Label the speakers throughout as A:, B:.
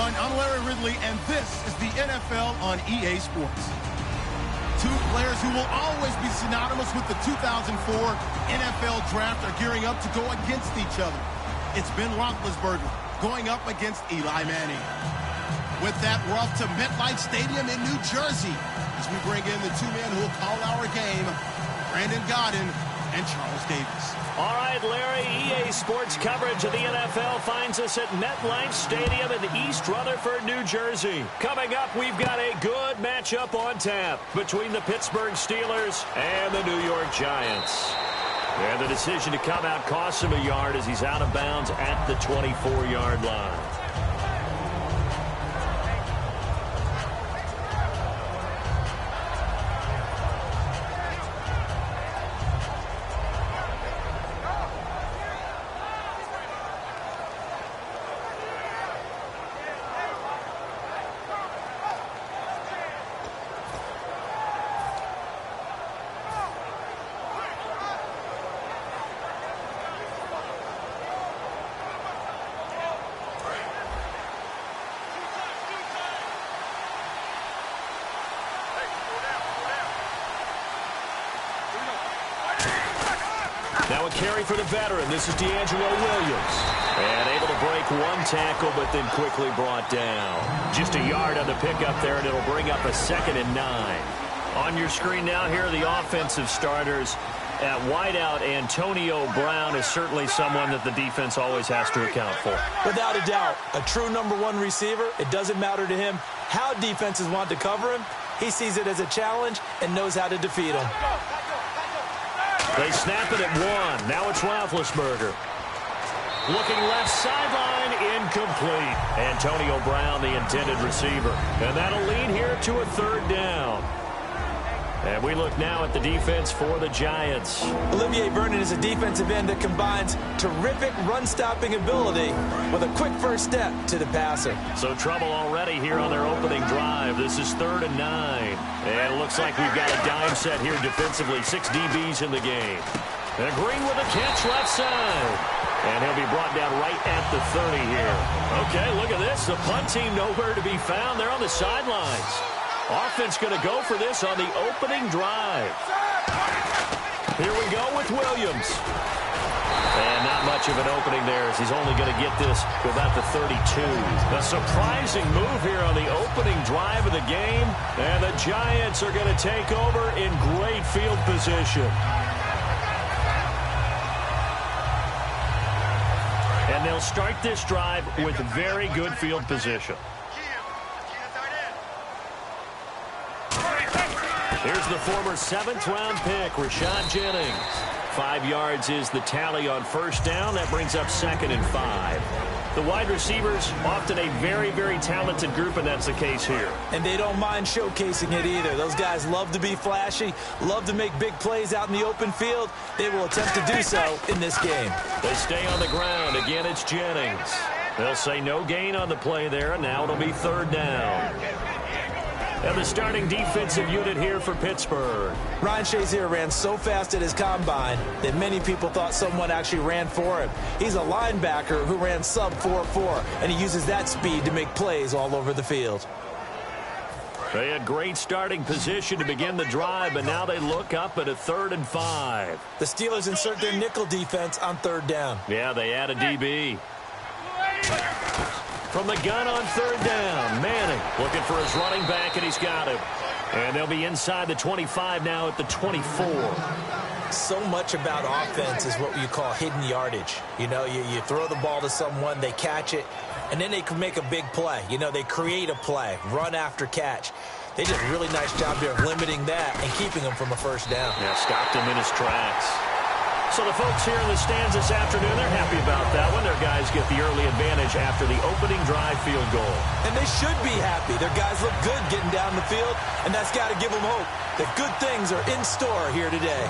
A: everyone. I'm Larry Ridley, and this is the NFL on EA Sports. Two players who will always be synonymous with the 2004 NFL Draft are gearing up to go against each other. It's Ben Roethlisberger going up against Eli Manning. With that, we're off to MetLife Stadium in New Jersey as we bring in the two men who will call our game, Brandon Godden and Charles Davis.
B: All right, Larry, EA Sports coverage of the NFL finds us at MetLife Stadium in East Rutherford, New Jersey. Coming up, we've got a good matchup on tap between the Pittsburgh Steelers and the New York Giants. And the decision to come out costs him a yard as he's out of bounds at the 24-yard line. Now a carry for the veteran. This is D'Angelo Williams. And able to break one tackle, but then quickly brought down. Just a yard on the pickup there, and it'll bring up a 2nd and 9. On your screen now, here are the offensive starters. At wideout, Antonio Brown is certainly someone that the defense always has to account for.
C: Without a doubt, a true #1 receiver. It doesn't matter to him how defenses want to cover him. He sees it as a challenge and knows how to defeat him.
B: They snap it at 1. Now it's Roethlisberger. Looking left sideline, incomplete. Antonio Brown, the intended receiver. And that'll lead here to a 3rd down. And we look now at the defense for the Giants.
C: Olivier Vernon is a defensive end that combines terrific run-stopping ability with a quick first step to the passer.
B: So trouble already here on their opening drive. This is 3rd and 9. And it looks like we've got a dime set here defensively. 6 DBs in the game. And Green with a catch left side. And he'll be brought down right at the 30 here. Okay, look at this. The punt team nowhere to be found. They're on the sidelines. Offense going to go for this on the opening drive. Here we go with Williams. And not much of an opening there as he's only going to get this to about the 32. A surprising move here on the opening drive of the game. And the Giants are going to take over in great field position. And they'll start this drive with very good field position. Here's the former 7th-round pick, Rashad Jennings. 5 yards is the tally on 1st down. That brings up 2nd and 5. The wide receivers, often a very, very talented group, and that's the case here.
C: And they don't mind showcasing it either. Those guys love to be flashy, love to make big plays out in the open field. They will attempt to do so in this game.
B: They stay on the ground. Again, it's Jennings. They'll say no gain on the play there, and now it'll be 3rd down. And the starting defensive unit here for Pittsburgh.
C: Ryan Shazier ran so fast at his combine that many people thought someone actually ran for him. He's a linebacker who ran sub 4.4, and he uses that speed to make plays all over the field.
B: They had great starting position to begin the drive, but now they look up at a 3rd and 5.
C: The Steelers insert their nickel defense on 3rd down.
B: Yeah, they add a DB. From the gun on 3rd down, Manning looking for his running back, and he's got him. And they'll be inside the 25 now at the 24.
C: So much about offense is what you call hidden yardage. You know, you throw the ball to someone, they catch it, and then they can make a big play. You know, they create a play, run after catch. They did a really nice job here of limiting that and keeping him from a 1st down.
B: Yeah, stopped him in his tracks. So the folks here in the stands this afternoon, they're happy about that one. Their guys get the early advantage after the opening drive field goal.
C: And they should be happy. Their guys look good getting down the field, and that's got to give them hope that good things are in store here today.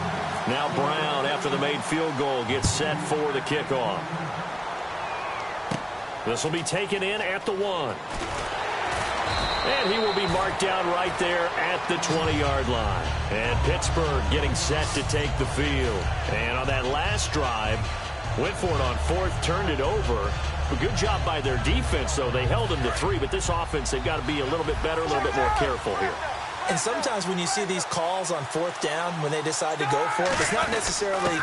B: Now Brown, after the made field goal, gets set for the kickoff. This will be taken in at the 1. And he will be marked down right there at the 20-yard line. And Pittsburgh getting set to take the field. And on that last drive, went for it on 4th, turned it over. A good job by their defense, though. They held them to 3, but this offense, they've got to be a little bit better, a little bit more careful here.
C: And sometimes when you see these calls on 4th down, when they decide to go for it, it's not necessarily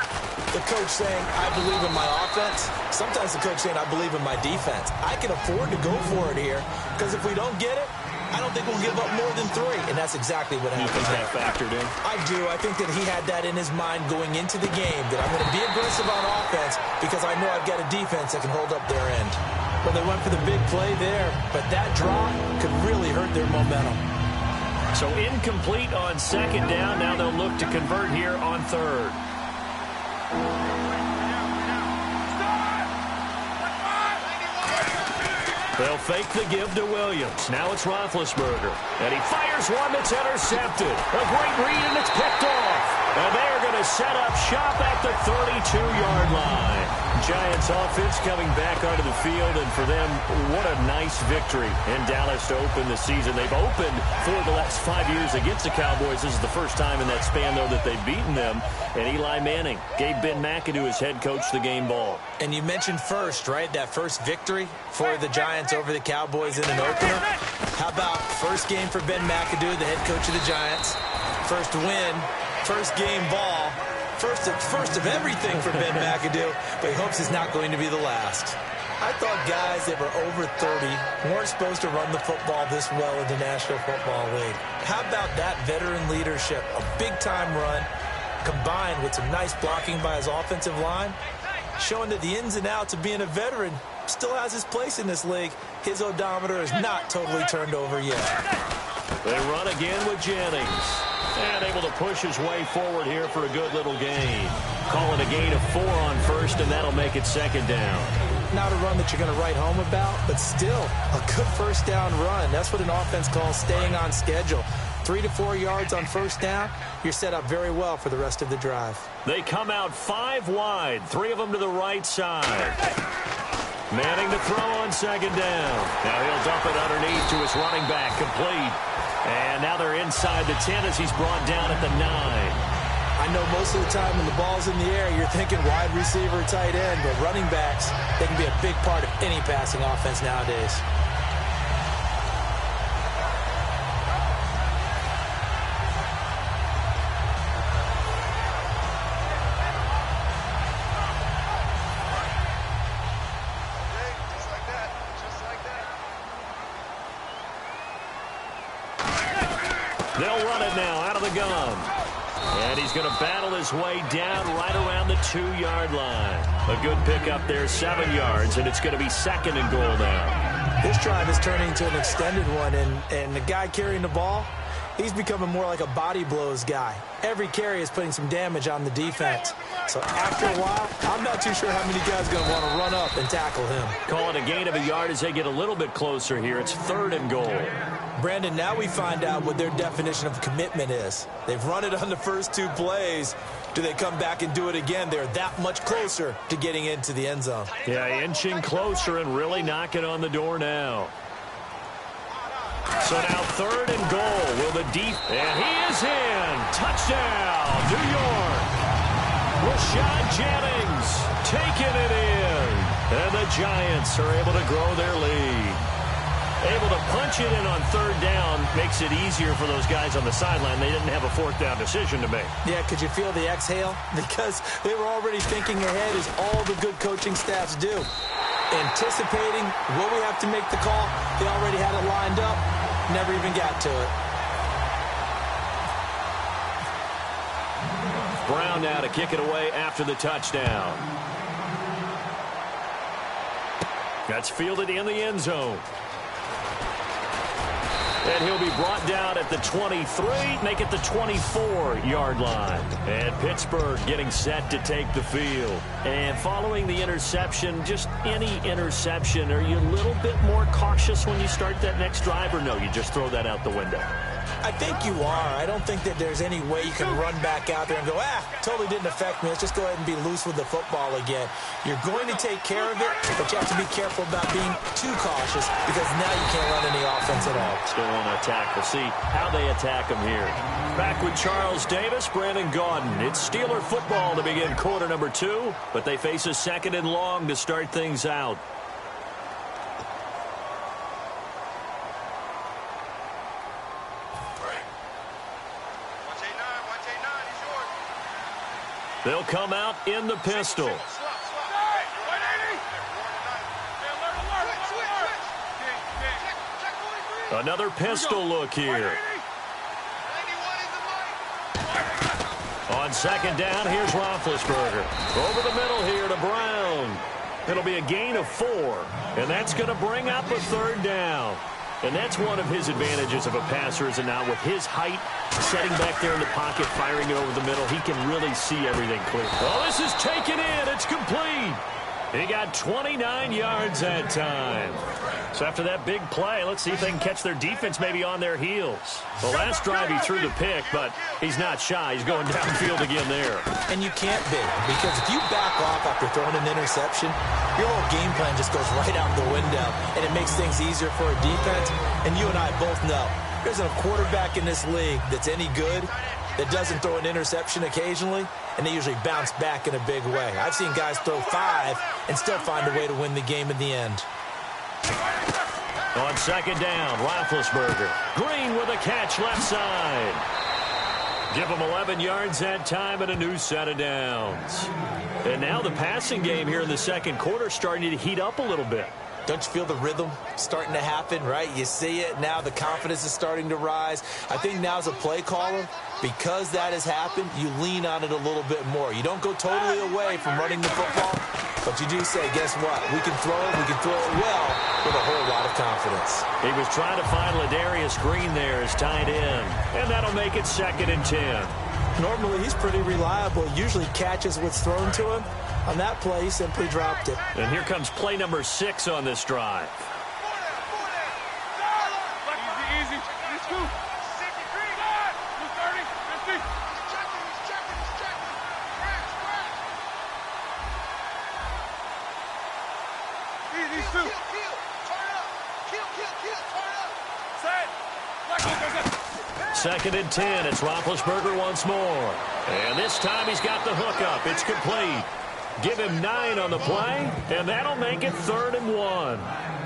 C: the coach saying, I believe in my offense. Sometimes the coach saying, I believe in my defense. I can afford to go for it here, because if we don't get it, I don't think we'll give up more than 3, and that's exactly what happened.
B: You think that factored in?
C: I do. I think that he had that in his mind going into the game, that I'm going to be aggressive on offense because I know I've got a defense that can hold up their end. Well, they went for the big play there, but that draw could really hurt their momentum.
B: So incomplete on 2nd down. Now they'll look to convert here on 3rd. They'll fake the give to Williams. Now it's Roethlisberger. And he fires one that's intercepted. A great read, and it's picked off. And they're going to set up shop at the 32-yard line. Giants offense coming back onto the field, and for them, what a nice victory in Dallas to open the season. They've opened for the last 5 years against the Cowboys. This is the first time in that span, though, that they've beaten them. And Eli Manning gave Ben McAdoo, his head coach, the game ball.
C: And you mentioned first, right, that first victory for the Giants over the Cowboys in an opener. How about first game for Ben McAdoo, the head coach of the Giants? First win, first game ball. First of everything for Ben McAdoo, but he hopes it's not going to be the last. I thought guys that were over 30 weren't supposed to run the football this well in the National Football League. How about that veteran leadership? A big-time run combined with some nice blocking by his offensive line, showing that the ins and outs of being a veteran still has his place in this league. His odometer is not totally turned over yet.
B: They run again with Jennings. And able to push his way forward here for a good little gain. Call it a gain of 4 on 1st, and that'll make it 2nd down.
C: Not a run that you're going to write home about, but still a good 1st down run. That's what an offense calls staying on schedule. 3 to 4 yards on 1st down, you're set up very well for the rest of the drive.
B: They come out 5 wide, 3 of them to the right side. Manning to throw on 2nd down. Now he'll dump it underneath to his running back, complete. And now they're inside the 10 as he's brought down at the 9.
C: I know most of the time when the ball's in the air, you're thinking wide receiver, tight end, but running backs, they can be a big part of any passing offense nowadays.
B: They'll run it now out of the gun. And he's going to battle his way down right around the 2-yard line. A good pickup there, 7 yards, and it's going to be 2nd and goal now.
C: This drive is turning into an extended one, and the guy carrying the ball, he's becoming more like a body blows guy. Every carry is putting some damage on the defense. So after a while, I'm not too sure how many guys are going to want to run up and tackle him.
B: Call it a gain of a yard as they get a little bit closer here. It's 3rd and goal.
C: Brandon, now we find out what their definition of commitment is. They've run it on the first 2 plays. Do they come back and do it again? They're that much closer to getting into the end zone.
B: Yeah, inching closer and really knocking on the door now. So now 3rd and goal. Will the deep... And he is in. Touchdown, New York. Rashad Jennings taking it in. And the Giants are able to grow their lead. Able to punch it in on 3rd down makes it easier for those guys on the sideline. They didn't have a 4th down decision to make.
C: Yeah, could you feel the exhale? Because they were already thinking ahead, as all the good coaching staffs do. Anticipating, will we have to make the call? They already had it lined up. Never even got to it.
B: Brown now to kick it away after the touchdown. That's fielded in the end zone. And he'll be brought down at the 23, make it the 24-yard line. And Pittsburgh getting set to take the field. And following the interception, just any interception, are you a little bit more cautious when you start that next drive, or no, you just throw that out the window?
C: I think you are. I don't think that there's any way you can run back out there and go, totally didn't affect me. Let's just go ahead and be loose with the football again. You're going to take care of it, but you have to be careful about being too cautious, because now you can't run any offense at all.
B: Still want to attack. We'll see how they attack him here. Back with Charles Davis, Brandon Gaudin. It's Steeler football to begin quarter number 2, but they face a 2nd and long to start things out. They'll come out in the pistol. Another pistol look here. On second down, here's Roethlisberger. Over the middle here to Brown. It'll be a gain of 4, and that's going to bring up a third down. And that's one of his advantages of a passer, is now with his height, setting back there in the pocket, firing it over the middle, he can really see everything clear. Oh, this is taken in. It's complete. He got 29 yards that time. So after that big play, let's see if they can catch their defense maybe on their heels. The last drive he threw the pick, but he's not shy. He's going downfield again there.
C: And you can't be, because if you back off after throwing an interception, your whole game plan just goes right out the window, and it makes things easier for a defense. And you and I both know there's a quarterback in this league that's any good that doesn't throw an interception occasionally, and they usually bounce back in a big way. I've seen guys throw 5 and still find a way to win the game in the end.
B: On second down, Roethlisberger. Green with a catch left side. Give him 11 yards that time and a new set of downs. And now the passing game here in the second quarter starting to heat up a little bit.
C: Don't you feel the rhythm starting to happen, right? You see it now. The confidence is starting to rise. I think now as a play caller, because that has happened, you lean on it a little bit more. You don't go totally away from running the football, but you do say, guess what? We can throw it. We can throw it well with a whole lot of confidence.
B: He was trying to find Ladarius Green there as tight end, and that'll make it 2nd and 10.
C: Normally, he's pretty reliable. Usually catches what's thrown to him. On that play, he simply dropped it.
B: And here comes play number 6 on this drive.
D: Easy. Let's go.
B: Second and 10. It's Roethlisberger once more. And this time he's got the hook up. It's complete. Give him 9 on the play, and that'll make it 3rd and 1.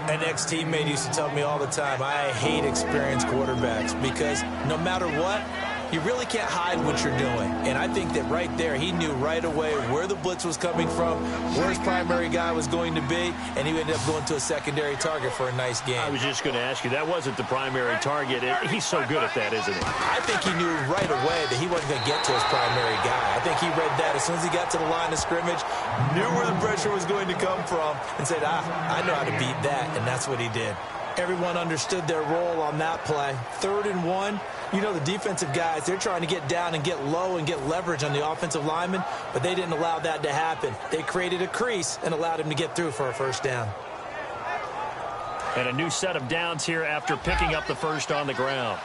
C: An ex-teammate used to tell me all the time, I hate experienced quarterbacks because no matter what, you really can't hide what you're doing. And I think that right there, he knew right away where the blitz was coming from, where his primary guy was going to be, and he ended up going to a secondary target for a nice game.
B: I was just going to ask you, that wasn't the primary target. He's so good at that, isn't he?
C: I think he knew right away that he wasn't going to get to his primary guy. I think he read that as soon as he got to the line of scrimmage, knew where the pressure was going to come from, and said, I know how to beat that, and that's what he did. Everyone understood their role on that play. 3rd and 1. You know, the defensive guys, they're trying to get down and get low and get leverage on the offensive lineman, but they didn't allow that to happen. They created a crease and allowed him to get through for a first down.
B: And a new set of downs here after picking up the first on the ground.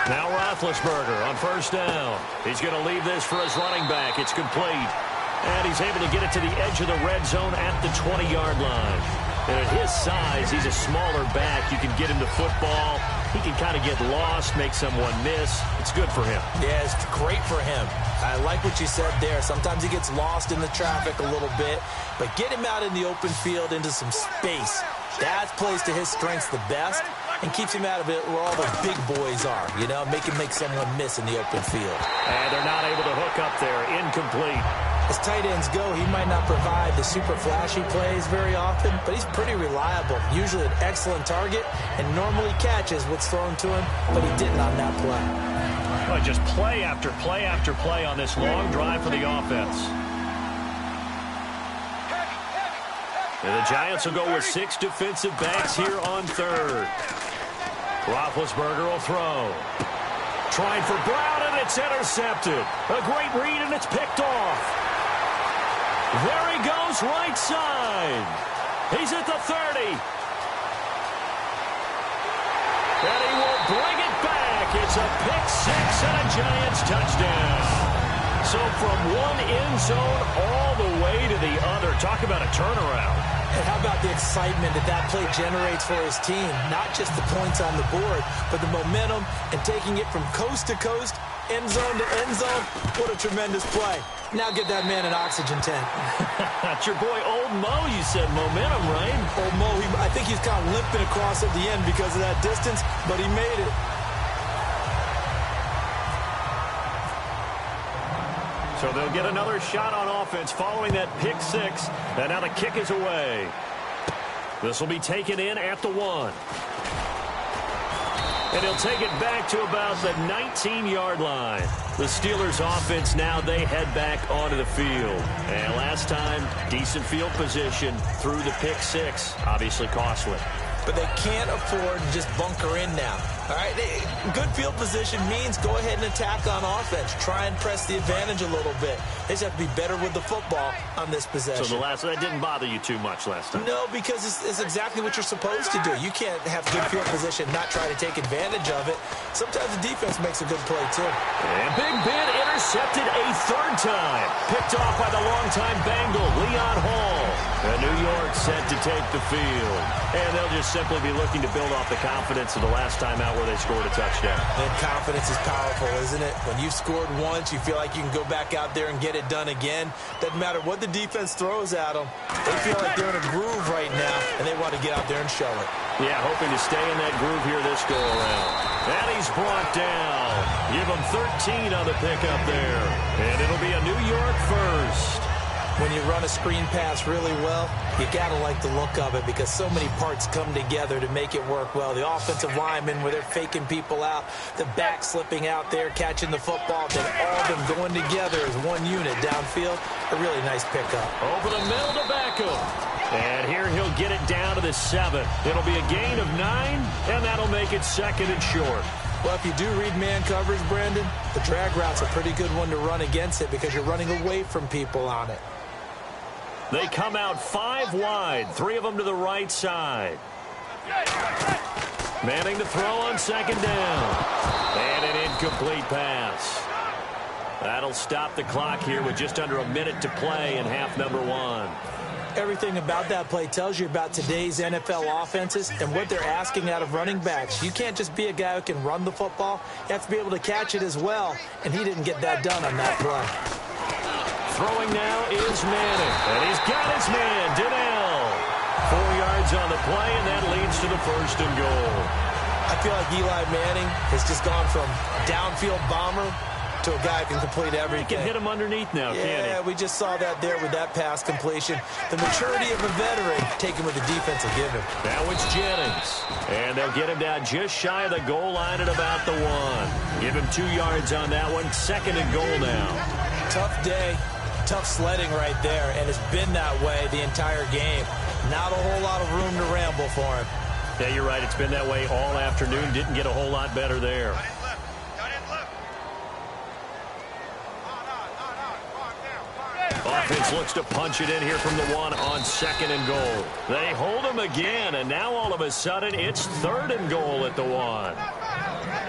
B: Now Roethlisberger on first down. He's going to leave this for his running back. It's complete. And he's able to get it to the edge of the red zone at the 20-yard line. And at his size, he's a smaller back. You can get him the football. He can kind of get lost, make someone miss. It's good for him.
C: Yeah, it's great for him. I like what you said there. Sometimes he gets lost in the traffic a little bit, but get him out in the open field into some space. That plays to his strengths the best and keeps him out of it where all the big boys are, you know, make someone miss in the open field.
B: And they're not able to hook up there. Incomplete.
C: As tight ends go, he might not provide the super flashy plays very often, but he's pretty reliable. Usually an excellent target and normally catches what's thrown to him, but he didn't on that play.
B: Well, just play after play after play on this long drive for the offense. And the Giants will go with 6 defensive backs here on 3rd. Roethlisberger will throw. Trying for Brown, and it's intercepted. A great read, and it's picked off. There he goes, right side. He's at the 30. And he will bring it back. It's a pick 6 and a Giants touchdown. So from one end zone all the way to the other. Talk about a turnaround.
C: And how about the excitement that play generates for his team? Not just the points on the board, but the momentum and taking it from coast to coast end zone to end zone. What a tremendous play. Now get that man an oxygen tent.
B: That's your boy Old Mo, you said. Momentum, right?
C: Old Mo, I think he's kind of limping across at the end because of that distance, but he made it.
B: So they'll get another shot on offense following that pick six. And now the kick is away. This will be taken in at the 1. And he'll take it back to about the 19-yard line. The Steelers offense now, they head back onto the field. And last time, decent field position through the pick six. Obviously costly.
C: But they can't afford to just bunker in now. All right, good field position means go ahead and attack on offense. Try and press the advantage a little bit. They just have to be better with the football on this possession.
B: So that didn't bother you too much last time?
C: No, because it's exactly what you're supposed to do. You can't have good field position, not try to take advantage of it. Sometimes the defense makes a good play, too.
B: And Big Ben intercepted a third time. Picked off by the longtime Bengal, Leon Hall. And New York set to take the field. And they'll just simply be looking to build off the confidence of the last time out where they scored a touchdown.
C: And confidence is powerful, isn't it? When you've scored once, you feel like you can go back out there and get it done again. Doesn't matter what the defense throws at them. They feel like they're in a groove right now, and they want to get out there and show it.
B: Yeah, hoping to stay in that groove here this go-around. And he's brought down. Give him 13 on the pickup there. And it'll be a New York first.
C: When you run a screen pass really well, you got to like the look of it because so many parts come together to make it work well. The offensive linemen, where they're faking people out, the back slipping out there, catching the football, then all of them going together as one unit downfield. A really nice pickup.
B: Over the middle to Beckham. And here he'll get it down to the 7. It'll be a gain of 9, and that'll make it second and short.
C: Well, if you do read man coverage, Brandon, the drag route's a pretty good one to run against it because you're running away from people on it.
B: They come out 5 wide, 3 of them to the right side. Manning to throw on second down. And an incomplete pass. That'll stop the clock here with just under a minute to play in half number 1.
C: Everything about that play tells you about today's NFL offenses and what they're asking out of running backs. You can't just be a guy who can run the football. You have to be able to catch it as well, and he didn't get that done on that play.
B: Throwing now is Manning, and he's got his man, Donnell. 4 yards on the play, and that leads to the first and goal.
C: I feel like Eli Manning has just gone from downfield bomber to a guy who can complete everything.
B: He can hit him underneath now, can't he?
C: Yeah, we just saw that there with that pass completion. The maturity of a veteran taken with the defense will give him.
B: Now it's Jennings. And they'll get him down just shy of the goal line at about the 1. Give him 2 yards on that one. Second and goal now.
C: Tough day. Tough sledding right there, and it's been that way the entire game. Not a whole lot of room to ramble for him.
B: Yeah, you're right. It's been that way all afternoon. Didn't get a whole lot better there. Offense looks to punch it in here from the 1 on second and goal. They hold him again, and now all of a sudden it's third and goal at the 1.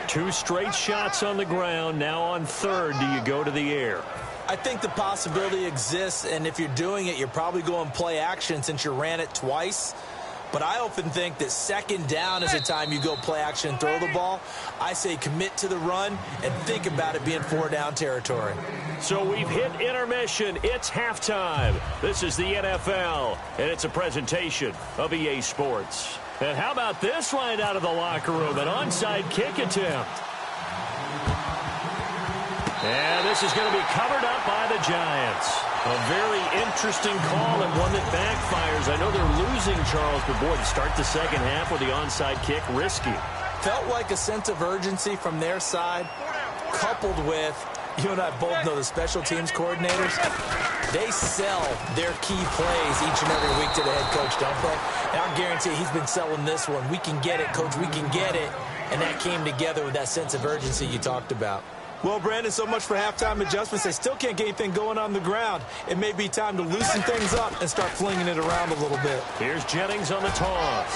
B: 2 straight shots on the ground. Now on third, do you go to the air?
C: I think the possibility exists, and if you're doing it, you're probably going play action since you ran it twice. But I often think that second down is the time you go play action and throw the ball. I say commit to the run and think about it being 4 down territory.
B: So we've hit intermission. It's halftime. This is the NFL, and it's a presentation of EA Sports. And how about this right out of the locker room? An onside kick attempt. And this is going to be covered up by the Giants. A very interesting call and one that backfires. I know they're losing, Charles, but boy, to start the second half with the onside kick, risky.
C: Felt like a sense of urgency from their side, coupled with, you and I both know the special teams coordinators, they sell their key plays each and every week to the head coach, don't they? And I guarantee he's been selling this one. We can get it, coach, we can get it. And that came together with that sense of urgency you talked about. Well, Brandon, so much for halftime adjustments. They still can't get anything going on the ground. It may be time to loosen things up and start flinging it around a little bit.
B: Here's Jennings on the toss.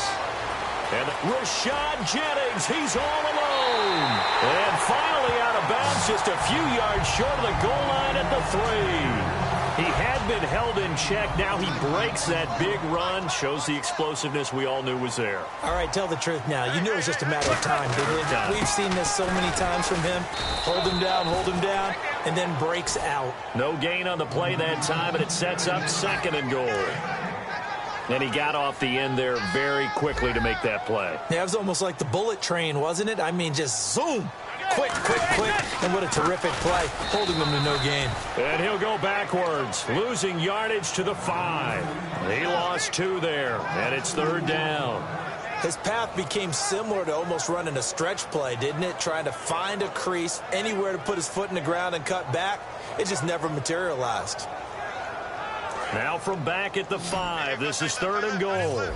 B: And Rashad Jennings, he's all alone. And finally out of bounds, just a few yards short of the goal line at the 3. He had been held in check. Now he breaks that big run. Shows the explosiveness we all knew was there.
C: All right, tell the truth now. You knew it was just a matter of time, didn't you? We've seen this so many times from him. Hold him down, and then breaks out.
B: No gain on the play that time, and it sets up 2nd and goal. And he got off the end there very quickly to make that play.
C: Yeah, it was almost like the bullet train, wasn't it? I mean, just zoom. Quick. And what a terrific play, holding them to no gain.
B: And he'll go backwards, losing yardage to the 5. He lost 2 there, and it's 3rd down.
C: His path became similar to almost running a stretch play, didn't it? Trying to find a crease, anywhere to put his foot in the ground and cut back. It just never materialized.
B: Now from back at the 5, this is 3rd and goal.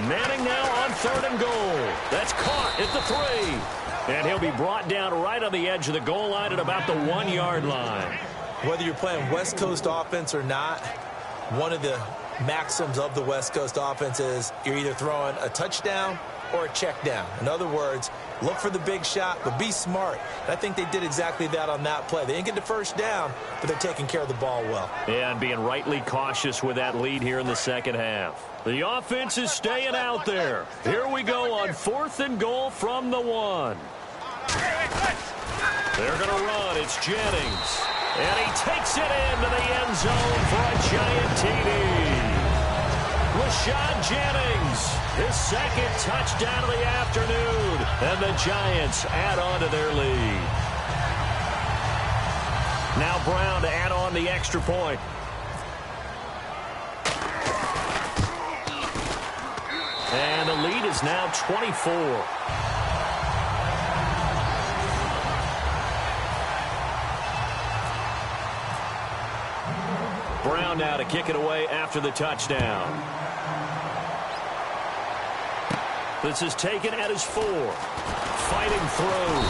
B: Manning now on 3rd and goal. That's caught at the 3. And he'll be brought down right on the edge of the goal line at about the 1-yard line.
C: Whether you're playing West Coast offense or not, one of the maxims of the West Coast offense is you're either throwing a touchdown or a check down. In other words, look for the big shot, but be smart. And I think they did exactly that on that play. They didn't get the first down, but they're taking care of the ball well.
B: Yeah, and being rightly cautious with that lead here in the 2nd half. The offense is staying out there. Here we go on 4th and goal from the 1. They're going to run. It's Jennings. And he takes it into the end zone for a giant TD. Rashad Jennings, his 2nd touchdown of the afternoon. And the Giants add on to their lead. Now Brown to add on the extra point. And the lead is now 24. Brown now to kick it away after the touchdown. This is taken at his 4. Fighting through.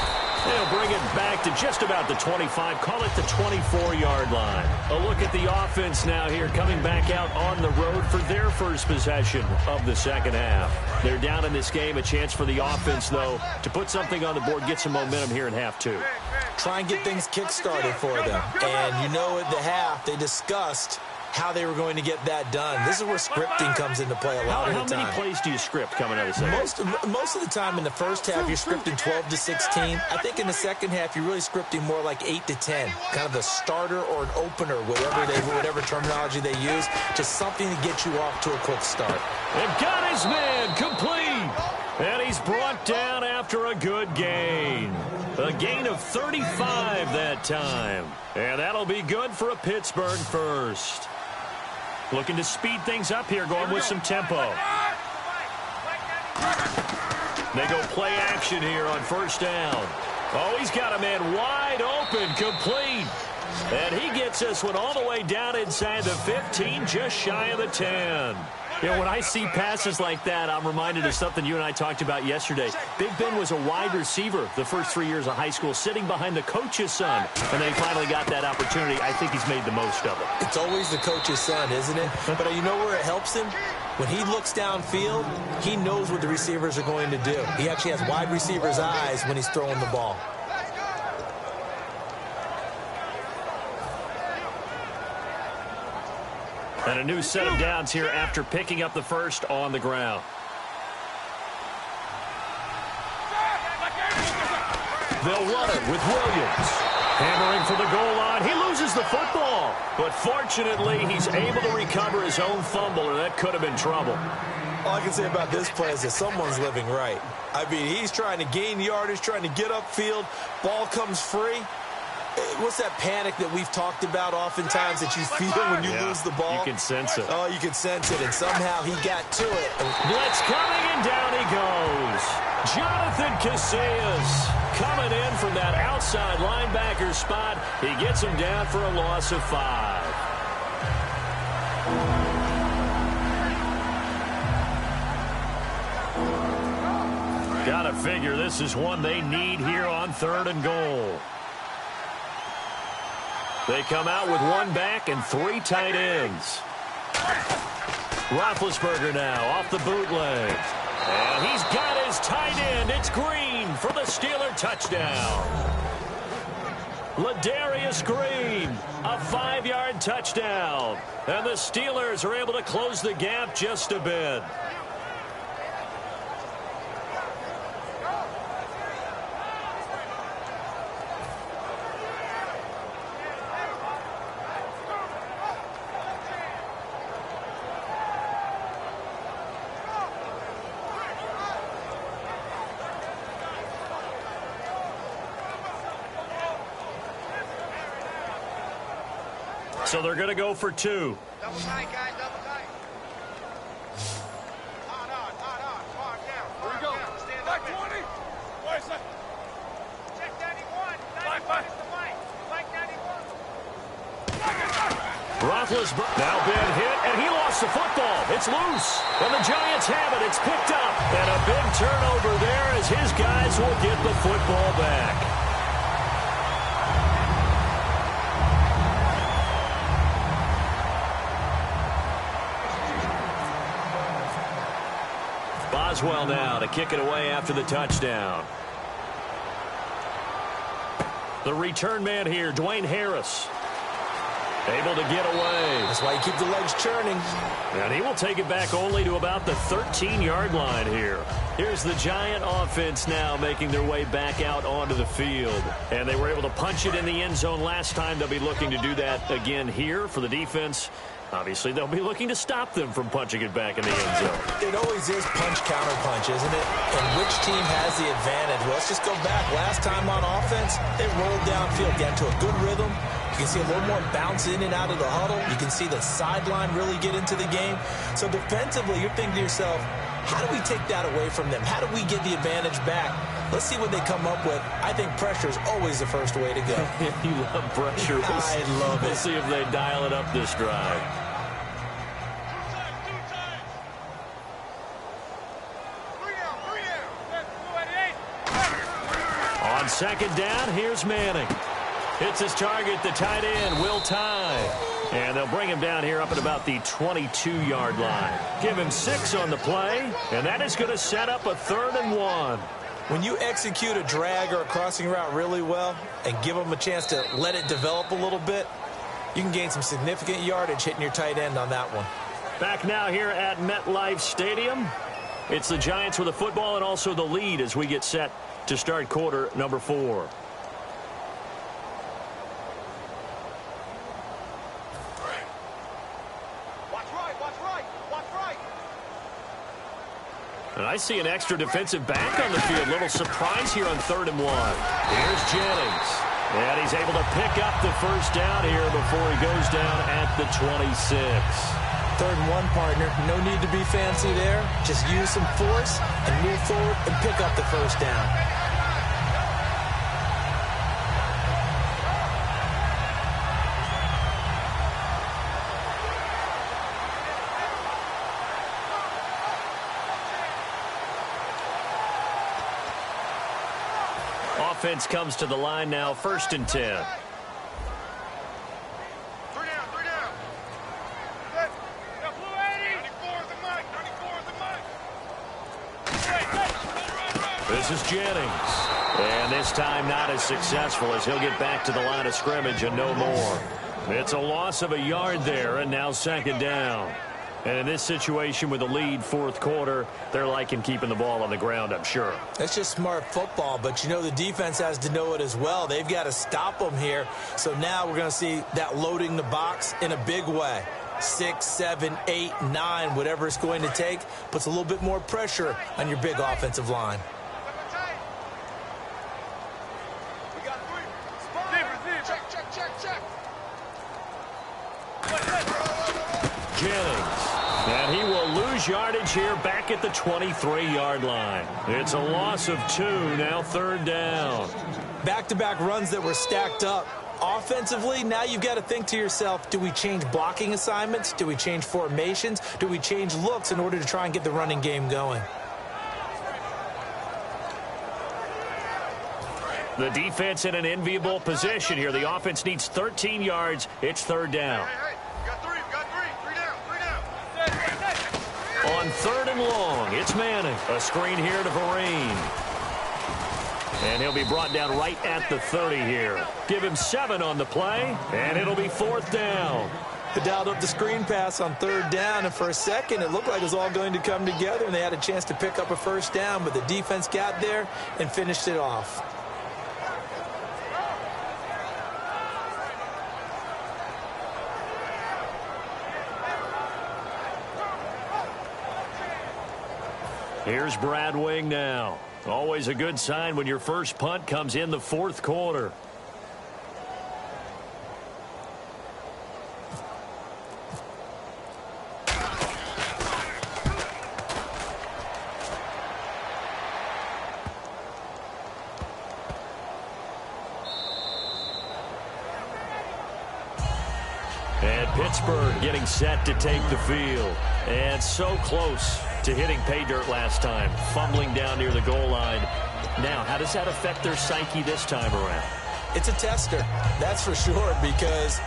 B: They'll bring it back to just about the 25. Call it the 24-yard line. A look at the offense now here coming back out on the road for their first possession of the 2nd half. They're down in this game. A chance for the offense, though, to put something on the board, get some momentum here in half 2.
C: Try and get things kick-started for them. And you know at the half they discussed how they were going to get that done. This is where scripting comes into play a lot of the time.
B: How many plays do you script coming out of the second?
C: Most of the time in the first half, you're scripting 12 to 16. I think in the second half, you're really scripting more like 8 to 10. Kind of a starter or an opener, whatever terminology they use. Just something to get you off to a quick start.
B: And got his man complete. And he's brought down after a good gain. A gain of 35 that time. And that'll be good for a Pittsburgh first. Looking to speed things up here, going with some tempo. They go play action here on 1st down. Oh, he's got a man wide open, complete. And he gets this one all the way down inside the 15, just shy of the 10. You know, when I see passes like that, I'm reminded of something you and I talked about yesterday. Big Ben was a wide receiver the first 3 years of high school, sitting behind the coach's son. And then he finally got that opportunity. I think he's made the most of it.
C: It's always the coach's son, isn't it? But you know where it helps him? When he looks downfield, he knows what the receivers are going to do. He actually has wide receivers' eyes when he's throwing the ball.
B: And a new set of downs here after picking up the first on the ground. They'll run it with Williams. Hammering for the goal line. He loses the football. But fortunately, he's able to recover his own fumble, or that could have been trouble.
C: All I can say about this play is that someone's living right. I mean, he's trying to gain yardage, trying to get upfield. Ball comes free. What's that panic that we've talked about oftentimes that you feel when you lose the ball?
B: You can sense it.
C: Oh, you can sense it, and somehow he got to it.
B: Blitz coming, and down he goes. Jonathan Casillas coming in from that outside linebacker spot. He gets him down for a loss of 5. Gotta figure this is one they need here on 3rd and goal. They come out with 1 back and 3 tight ends. Roethlisberger now off the bootleg. And he's got his tight end. It's Green for the Steeler touchdown. Ladarius Green, a 5-yard touchdown. And the Steelers are able to close the gap just a bit. So they're going to go for 2.
D: Double tight, guys, double tight. Hard on. Far down. Here we go. Stand up. 20. Where's that? Check 91. 91 is the mic. Mic 91.
B: Roethlisberger now been hit, and he lost the football. It's loose. And the Giants have it. It's picked up. And a big turnover there as his guys will get the football back. Boswell now to kick it away after the touchdown. The return man here, Dwayne Harris. Able to get away.
C: That's why you keep the legs churning.
B: And he will take it back only to about the 13-yard line here. Here's the Giant offense now making their way back out onto the field. And they were able to punch it in the end zone last time. They'll be looking to do that again here for the defense. Obviously, they'll be looking to stop them from punching it back in the end zone.
C: It always is punch-counter-punch, isn't it? And which team has the advantage? Well, let's just go back. Last time on offense, they rolled downfield, got into a good rhythm. You can see a little more bounce in and out of the huddle. You can see the sideline really get into the game. So defensively, you're thinking to yourself, how do we take that away from them? How do we get the advantage back? Let's see what they come up with. I think pressure is always the first way to go.
B: You love pressure.
C: I love it.
B: We'll see if they dial it up this drive. On second down, here's Manning. Hits his target, the tight end, Will Tye. And they'll bring him down here up at about the 22-yard line. Give him 6 on the play, and that is going to set up a 3rd and 1.
C: When you execute a drag or a crossing route really well and give them a chance to let it develop a little bit, you can gain some significant yardage hitting your tight end on that one.
B: Back now here at MetLife Stadium. It's the Giants with the football and also the lead as we get set to start quarter number 4. And I see an extra defensive back on the field. Little surprise here on 3rd and 1. Here's Jennings. And he's able to pick up the first down here before he goes down at the 26.
C: 3rd and 1, partner. No need to be fancy there. Just use some force and move forward and pick up the first down.
B: Offense comes to the line now, 1st and 10.
D: 3 down, 3 down. Good. Got blue 80. 94 is the mic, 94 is the mic.
B: This is Jennings. And this time not as successful as he'll get back to the line of scrimmage and no more. It's a loss of a yard there, and now 2nd down. And in this situation with the lead 4th quarter, they're liking keeping the ball on the ground, I'm sure.
C: That's just smart football, but you know the defense has to know it as well. They've got to stop them here. So now we're going to see that loading the box in a big way. 6, 7, 8, 9, whatever it's going to take, puts a little bit more pressure on your big offensive line.
D: We got 3. Check, check, check, check.
B: Jennings. And he will lose yardage here back at the 23-yard line. It's a loss of 2, now 3rd down.
C: Back-to-back runs that were stacked up. Offensively, now you've got to think to yourself, do we change blocking assignments? Do we change formations? Do we change looks in order to try and get the running game going?
B: The defense in an enviable position here. The offense needs 13 yards. It's 3rd down.
D: Hey, we got 3, we got 3. 3 down, 3 down.
B: On 3rd and long, it's Manning. A screen here to Vereen. And he'll be brought down right at the 30 here. Give him 7 on the play, and it'll be 4th down.
C: They dialed up the screen pass on 3rd down, and for a second it looked like it was all going to come together, and they had a chance to pick up a 1st down, but the defense got there and finished it off.
B: Here's Brad Wing now. Always a good sign when your first punt comes in the 4th quarter. And Pittsburgh getting set to take the field. And so close to hitting pay dirt last time, fumbling down near the goal line. Now, how does that affect their psyche this time around?
C: It's a tester, that's for sure, because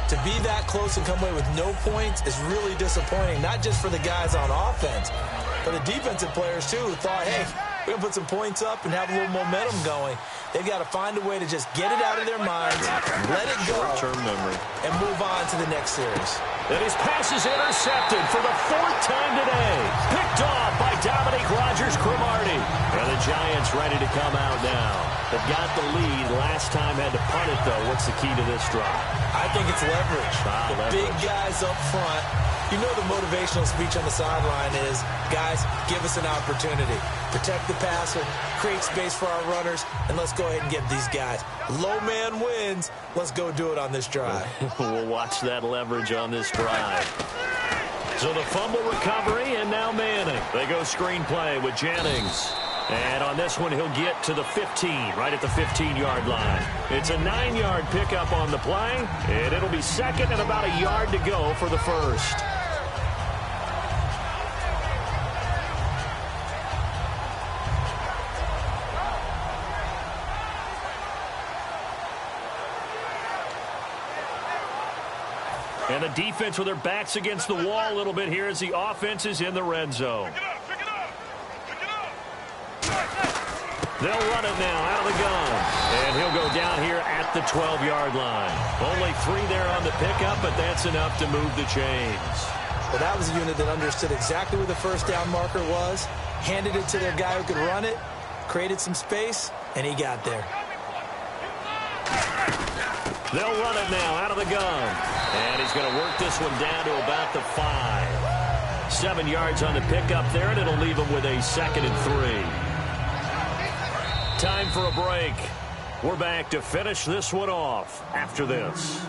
C: to be that close and come away with no points is really disappointing, not just for the guys on offense, but the defensive players, too, who thought, hey, we're going to put some points up and have a little momentum going. They've got to find a way to just get it out of their minds, let it go,
B: short-term memory,
C: and move on to the next series.
B: And his pass is intercepted for the 4th time today. Picked off by Dominique Rodgers-Cromartie. And the Giants ready to come out now. They've got the lead. Last time had to punt it, though. What's the key to this drive?
C: I think it's leverage.
B: Leverage.
C: Big guys up front. You know the motivational speech on the sideline is, guys, give us an opportunity. Protect the passer, create space for our runners, and let's go ahead and get these guys. Low man wins. Let's go do it on this drive.
B: We'll watch that leverage on this drive. So the fumble recovery, and now Manning. They go screenplay with Jennings. And on this one, he'll get to the 15, right at the 15-yard line. It's a 9-yard pickup on the play, and it'll be 2nd and about a yard to go for the 1st. And the defense with their backs against the wall a little bit here as the offense is in the red zone. They'll run it now out of the gun. And he'll go down here at the 12-yard line. Only 3 there on the pickup, but that's enough to move the chains.
C: Well, that was a unit that understood exactly where the 1st down marker was, handed it to their guy who could run it, created some space, and he got there.
B: They'll run it now out of the gun. And he's going to work this one down to about the 5. 7 yards on the pickup there, and it'll leave him with a 2nd and 3. Time for a break. We're back to finish this one off after this.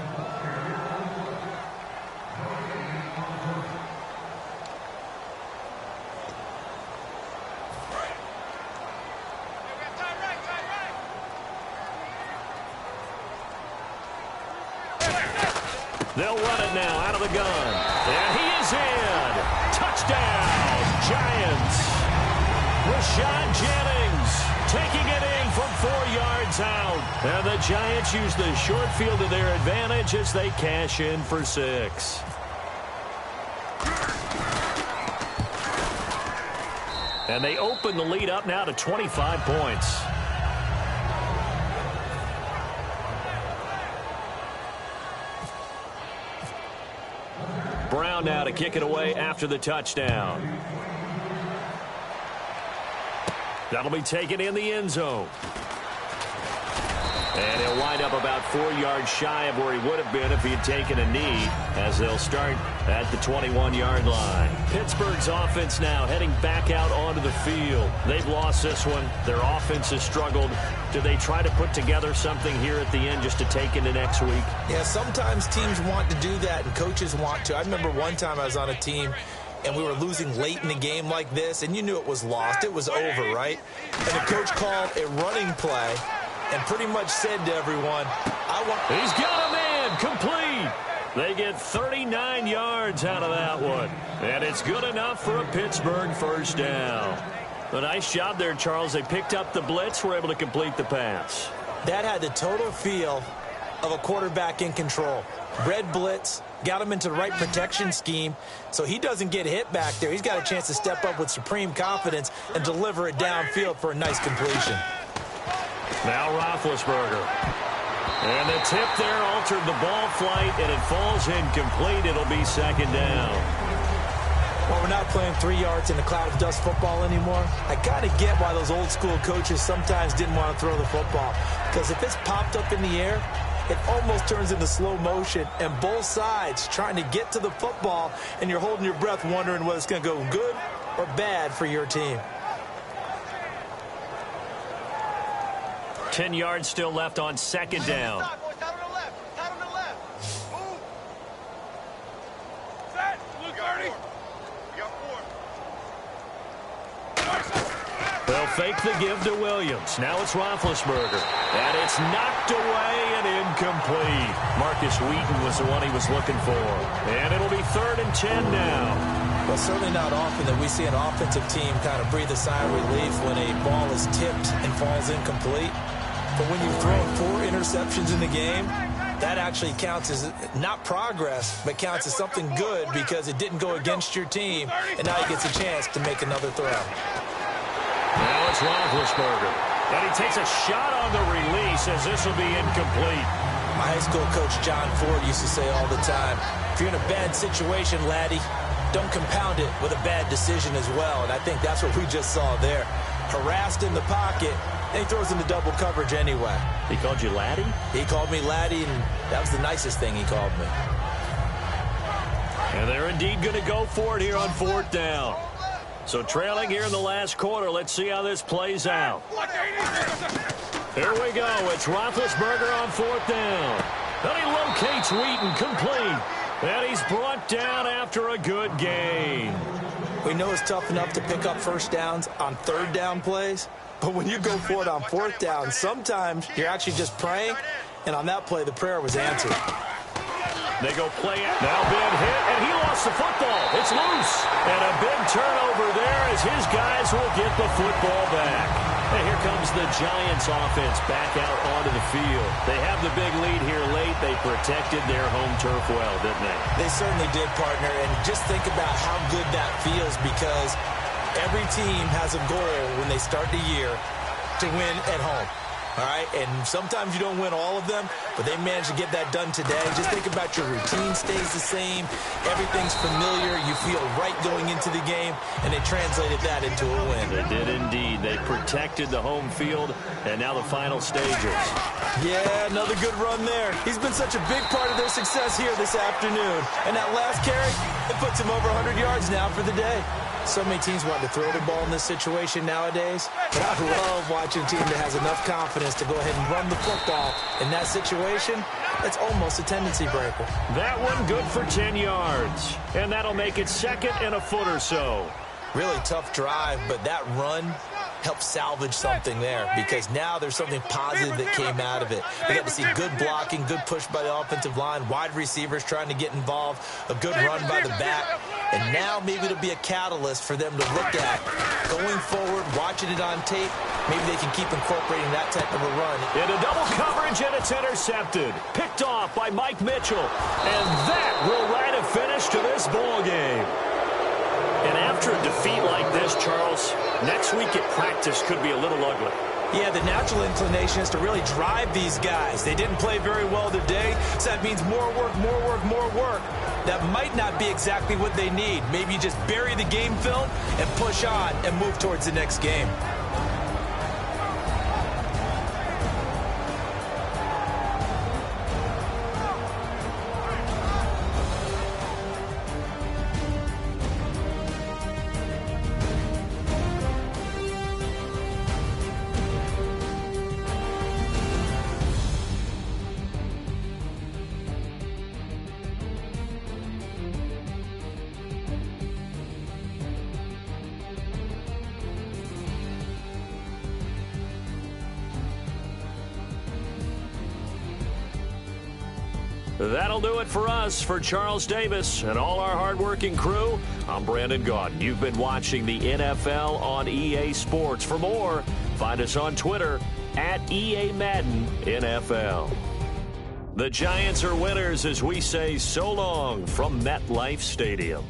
B: They'll run it now out of the gun. And he is in. Touchdown, Giants. Rashad Jennings taking it in from 4 yards out. And the Giants use the short field to their advantage as they cash in for 6. And they open the lead up now to 25 points. Brown now to kick it away after the touchdown. That'll be taken in the end zone. And he'll wind up about 4 yards shy of where he would have been if he had taken a knee, as they'll start at the 21-yard line. Pittsburgh's offense now heading back out onto the field. They've lost this one. Their offense has struggled. Do they try to put together something here at the end just to take into next week?
C: Yeah, sometimes teams want to do that and coaches want to. I remember one time I was on a team and we were losing late in the game like this, and you knew it was lost. It was over, right? And the coach called a running play and pretty much said to everyone,
B: He's got a man complete. They get 39 yards out of that one. And it's good enough for a Pittsburgh first down. A nice job there, Charles. They picked up the blitz, were able to complete the pass.
C: That had the total feel of a quarterback in control. Red blitz, got him into the right protection scheme, so he doesn't get hit back there. He's got a chance to step up with supreme confidence and deliver it downfield for a nice completion.
B: Now Roethlisberger. And the tip there altered the ball flight, and it falls incomplete. It'll be second down.
C: Well, we're not playing 3 yards in a cloud of dust football anymore. I kind of get why those old school coaches sometimes didn't want to throw the football. Because if it's popped up in the air, it almost turns into slow motion, and both sides trying to get to the football, and you're holding your breath wondering whether it's going to go good or bad for your team.
B: 10 yards still left on second down. They'll fake the give to Williams. Now it's Roethlisberger. And it's knocked away and incomplete. Marcus Wheaton was the one he was looking for. And it'll be 3rd and 10 now.
C: Well, certainly not often that we see an offensive team kind of breathe a sigh of relief when a ball is tipped and falls incomplete. But when you've thrown 4 interceptions in the game, that actually counts as not progress, but counts as something good because it didn't go against your team, and now he gets a chance to make another throw.
B: Now it's Roethlisberger. And he takes a shot on the release as this will be incomplete.
C: My high school coach John Ford used to say all the time, if you're in a bad situation, laddie, don't compound it with a bad decision as well. And I think that's what we just saw there. Harassed in the pocket, and he throws into double coverage anyway.
B: He called you laddie?
C: He called me laddie, and that was the nicest thing he called me.
B: And they're indeed going to go for it here on 4th down. So trailing here in the last quarter, let's see how this plays out. Here we go. It's Roethlisberger on 4th down. Then he locates Wheaton, complete. And he's brought down after a good gain.
C: We know it's tough enough to pick up first downs on 3rd down plays, but when you go for it on 4th down, sometimes you're actually just praying, and on that play, the prayer was answered.
B: They go play out. Now big hit, and he lost the football. It's loose. And a big turnover there as his guys will get the football back. And here comes the Giants offense back out onto the field. They have the big lead here late. They protected their home turf well, didn't they?
C: They certainly did, partner. And just think about how good that feels because every team has a goal when they start the year to win at home. All right, and sometimes you don't win all of them, but they managed to get that done today. Just think about your routine stays the same. Everything's familiar. You feel right going into the game, and they translated that into a win.
B: They did indeed. They protected the home field, and now the final stages.
C: Yeah, another good run there. He's been such a big part of their success here this afternoon. And that last carry, it puts him over 100 yards now for the day. So many teams want to throw the ball in this situation nowadays. But I love watching a team that has enough confidence to go ahead and run the football. In that situation, it's almost a tendency breaker.
B: That one good for 10 yards. And that'll make it 2nd and a foot or so.
C: Really tough drive, but that run helped salvage something there because now there's something positive that came out of it. We got to see good blocking, good push by the offensive line, wide receivers trying to get involved, a good run by the back, and now maybe it'll be a catalyst for them to look at going forward, watching it on tape. Maybe they can keep incorporating that type of a run.
B: Into double coverage, and it's intercepted. Picked off by Mike Mitchell. And that will write a finish to this ball game. And after a defeat like this, Charles, next week at practice could be a little ugly.
C: Yeah, the natural inclination is to really drive these guys. They didn't play very well today, so that means more work, more work, more work. That might not be exactly what they need. Maybe you just bury the game film and push on and move towards the next game.
B: That'll do it for us. For Charles Davis and all our hardworking crew, I'm Brandon Gaudin. You've been watching the NFL on EA Sports. For more, find us on Twitter @EA Madden NFL. The Giants are winners as we say so long from MetLife Stadium.